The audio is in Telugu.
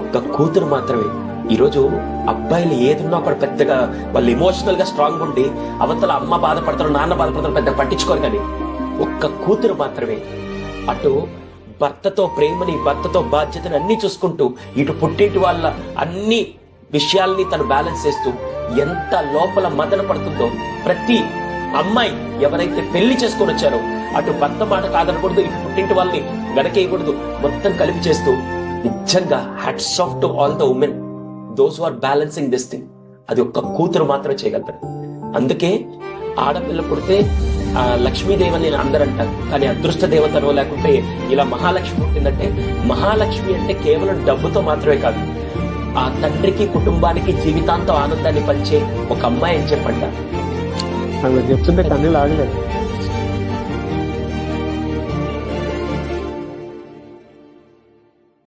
ఒక్క కూతురు మాత్రమే. ఈరోజు అబ్బాయిలు ఏదున్నా కూడా పెద్దగా వాళ్ళు ఎమోషనల్ గా స్ట్రాంగ్ ఉండి అవతల అమ్మ బాధపడతారు, నాన్న బాధపడతారు, పెద్దగా పట్టించుకోరు. కానీ ఒక్క కూతురు మాత్రమే అటు భర్తతో ప్రేమని, భర్తతో బాధ్యతని అన్ని చూసుకుంటూ, ఇటు పుట్టింటి వాళ్ళ అన్ని విషయాల్ని తను బ్యాలెన్స్ చేస్తూ ఎంత లోపల మదన పడుతుందో. ప్రతి అమ్మాయి ఎవరైతే పెళ్లి చేసుకొని వచ్చారో అటు భర్త మాట కాదనకూడదు, ఇటు పుట్టింటి వాళ్ళని వెనకేయకూడదు, మొత్తం కలిపి చేస్తూ నిజంగా hats off to all the women those who are balancing this thing. అది ఒక్క కూతురు మాత్రమే చేయగలుగుతారు. అందుకే ఆడపిల్ల పుడితే లక్ష్మీదేవి అని అందరూ అంటారు. కానీ అదృష్ట దేవతనో లేకుంటే ఇలా మహాలక్ష్మి పుట్టిందంటే, మహాలక్ష్మి అంటే కేవలం డబ్బుతో మాత్రమే కాదు, ఆ తండ్రికి కుటుంబానికి జీవితాంతం ఆనందాన్ని పంచే ఒక అమ్మాయి అని చెప్పంటారు. చెప్తుంటే కన్నీళ్ళు ఆగలేదు.